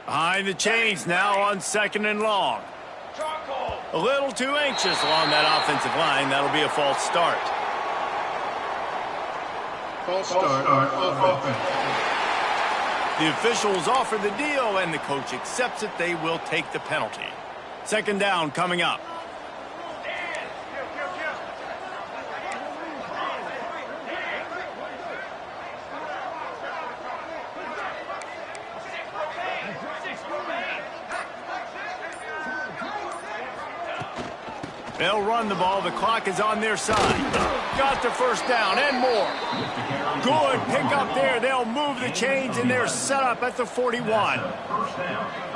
Behind the chains now on 2nd and long. A little too anxious along that offensive line. That'll be a false start. False start on offense. The officials offer the deal, and the coach accepts it. They will take the penalty. 2nd down coming up. They'll run the ball. The clock is on their side. Got the first down and more. Good pickup there. They'll move the chains, and they're set up at the 41.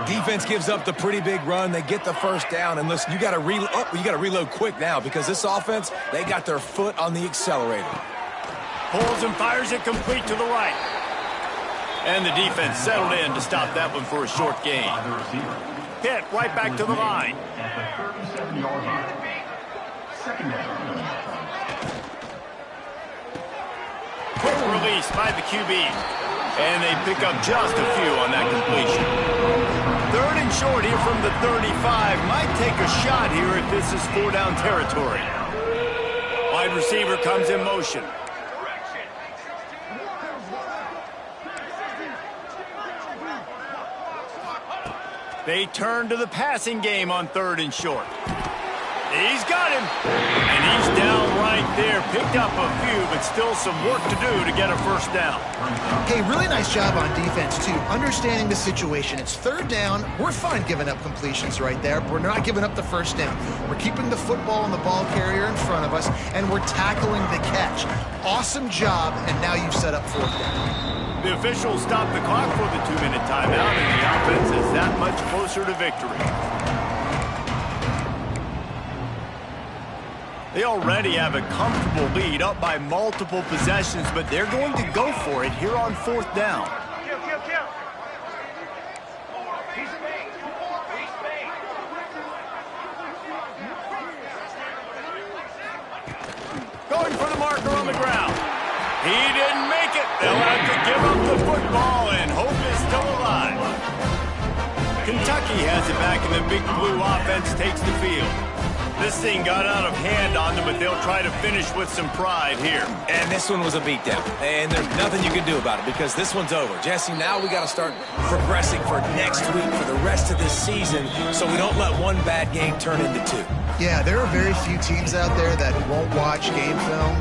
Defense gives up the pretty big run. They get the first down, and listen, you got to reload quick now because this offense, they got their foot on the accelerator. Pulls and fires it complete to the right. And the defense settled in to stop that one for a short gain. Hit right back to the line. At the 37-yard line. 2nd down. Quick release by the QB. And they pick up just a few on that completion. 3rd and short here from the 35. Might take a shot here if this is 4-down territory. Wide receiver comes in motion. They turn to the passing game on 3rd and short. He's got him. And he's down right there. Picked up a few, but still some work to do to get a first down. Hey, really nice job on defense, too. Understanding the situation. It's 3rd down. We're fine giving up completions right there. But we're not giving up the first down. We're keeping the football and the ball carrier in front of us, and we're tackling the catch. Awesome job, and now you've set up 4th down. The officials stop the clock for the 2-minute timeout, and the offense is that much closer to victory. They already have a comfortable lead, up by multiple possessions, but they're going to go for it here on 4th down. Going for the marker on the ground. He didn't make it. They'll have to give up the football, and hope is still alive. Kentucky has it back, and the Big Blue offense takes the field. This thing got out of hand on them, but they'll try to finish with some pride here. And this one was a beatdown. And there's nothing you can do about it because this one's over. Jesse, now we got to start progressing for next week, for the rest of this season, so we don't let one bad game turn into 2. Yeah, there are very few teams out there that won't watch game film,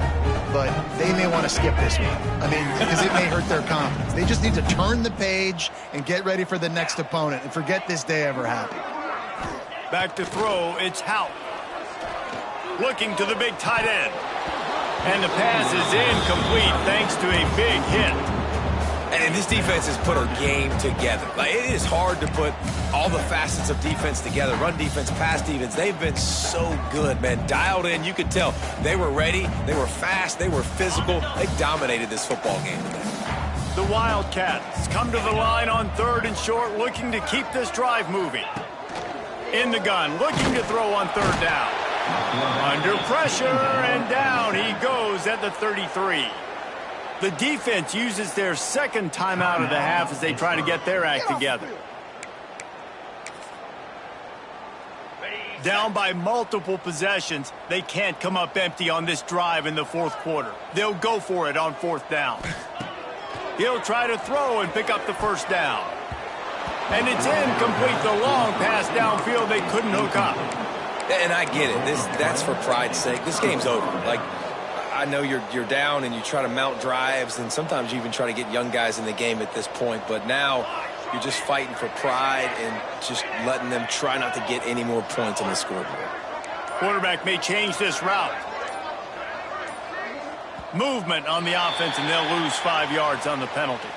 but they may want to skip this one. I mean, because it may hurt their confidence. They just need to turn the page and get ready for the next opponent and forget this day ever happened. Back to throw, it's Houck. Looking to the big tight end. And the pass is incomplete thanks to a big hit. And this defense has put a game together. Like, it is hard to put all the facets of defense together. Run defense, pass defense. They've been so good, man. Dialed in. You could tell they were ready. They were fast. They were physical. They dominated this football game today. The Wildcats come to the line on 3rd and short, looking to keep this drive moving. In the gun, looking to throw on 3rd down. Under pressure, and down he goes at the 33. The defense uses their 2nd timeout of the half as they try to get their act together. Down by multiple possessions, they can't come up empty on this drive in the 4th quarter. They'll go for it on 4th down. He'll try to throw and pick up the first down. And it's incomplete. The long pass downfield they couldn't hook up. And I get it. That's for pride's sake. This game's over. Like, I know you're down and you try to mount drives, and sometimes you even try to get young guys in the game at this point. But now you're just fighting for pride and just letting them try not to get any more points on the scoreboard. Quarterback may change this route. Movement on the offense, and they'll lose 5 yards on the penalty.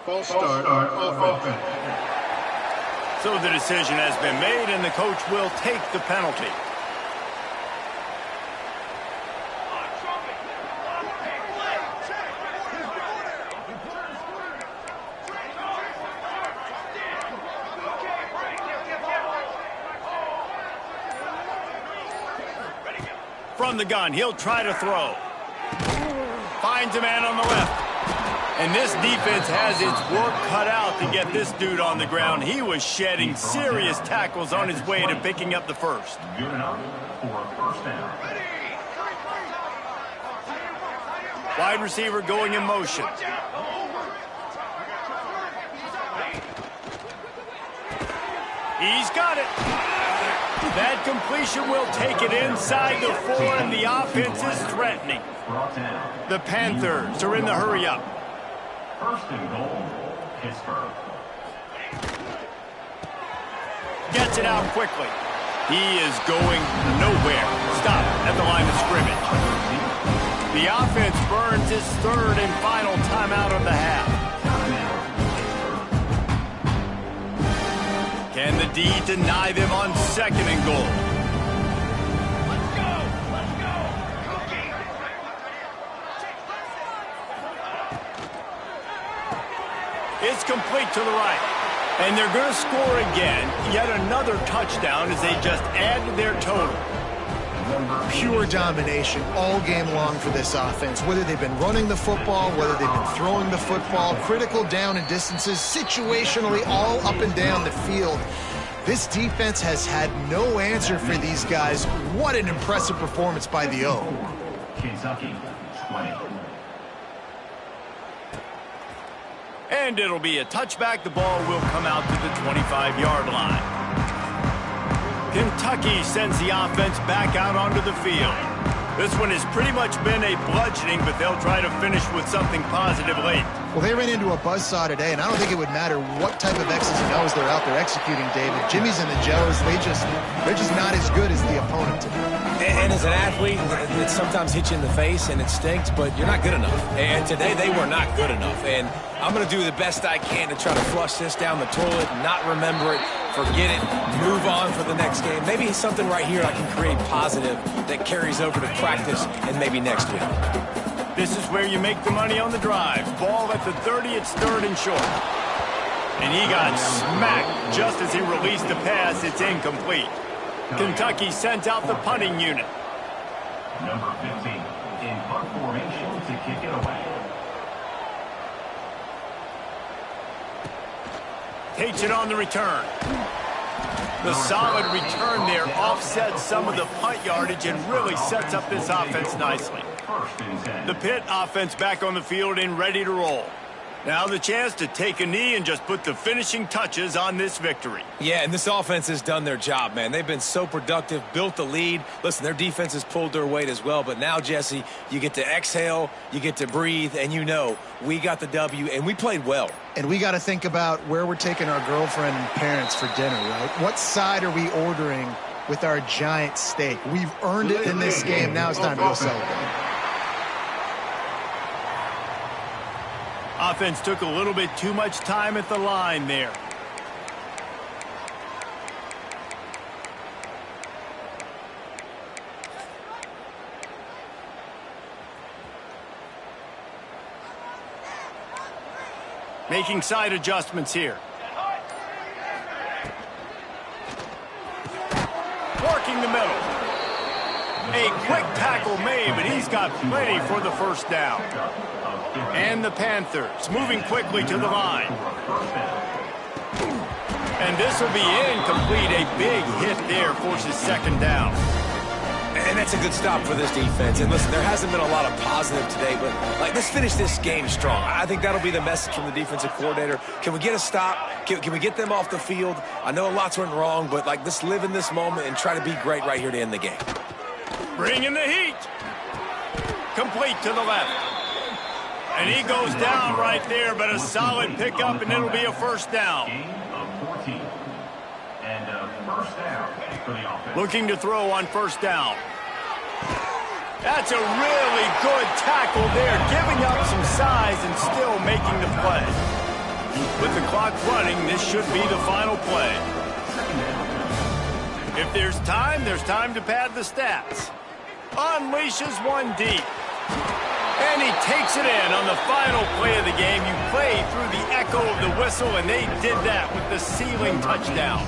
False start offense. So the decision has been made, and the coach will take the penalty. From the gun, he'll try to throw. Finds a man on the left. And this defense has its work cut out to get this dude on the ground. He was shedding serious tackles on his way to picking up the first. Good enough for a first down. Wide receiver going in motion. He's got it. That completion will take it inside the 4, and the offense is threatening. The Panthers are in the hurry-up. First and goal, Pittsburgh. Gets it out quickly. He is going nowhere. Stop at the line of scrimmage. The offense burns its 3rd and final timeout of the half. Can the D deny them on 2nd and goal? Let's go! Let's go! Cookie! It's complete to the right. And they're going to score again. Yet another touchdown as they just add to their total. Pure domination all game long for this offense. Whether they've been running the football, whether they've been throwing the football, critical down and distances, situationally all up and down the field. This defense has had no answer for these guys. What an impressive performance by the O. Kentucky, 20. And it'll be a touchback. The ball will come out to the 25-yard line. Kentucky sends the offense back out onto the field. This one has pretty much been a bludgeoning, but they'll try to finish with something positive late. Well, they ran into a buzzsaw today, and I don't think it would matter what type of X's and O's they're out there executing, David. Jimmy's and the Joes, they're just not as good as the opponent today. And as an athlete, it sometimes hits you in the face and it stinks, but you're not good enough. And today they were not good enough. And I'm going to do the best I can to try to flush this down the toilet, not remember it, forget it, move on for the next game. Maybe something right here I can create positive that carries over to practice and maybe next week. This is where you make the money on the drive. Ball at the 30, it's 3rd and short. And he got smacked just as he released the pass. It's incomplete. Kentucky sent out the punting unit. Number 15 in punt formation to kick it away. Takes it on the return. The solid return there offsets some of the punt yardage and really sets up this offense nicely. First and 10. The Pitt offense back on the field and ready to roll. Now the chance to take a knee and just put the finishing touches on this victory. Yeah, and this offense has done their job, man. They've been so productive, built the lead. Listen, their defense has pulled their weight as well. But now, Jesse, you get to exhale, you get to breathe, and you know we got the W, and we played well. And we got to think about where we're taking our girlfriend and parents for dinner, right? What side are we ordering with our giant steak? We've earned it in this game. Now it's time to go celebrate. Offense took a little bit too much time at the line there. Making side adjustments here. Working the middle. A quick tackle made, but he's got plenty for the first down. And the Panthers moving quickly to the line. And this will be incomplete. A big hit there forces 2nd down. And that's a good stop for this defense. And listen, there hasn't been a lot of positive today, but let's finish this game strong. I think that'll be the message from the defensive coordinator. Can we get a stop? Can we get them off the field? I know lots went wrong, but let's live in this moment and try to be great right here to end the game. Bringing the heat. Complete to the left. And he goes down right there, but a solid pickup, and it'll be a first down. Gain of 14. And a first down for the offense. Looking to throw on first down. That's a really good tackle there, giving up some size and still making the play. With the clock running, this should be the final play. If there's time to pad the stats. Unleashes one deep. And he takes it in on the final play of the game. You play through the echo of the whistle, and they did that with the ceiling touchdown.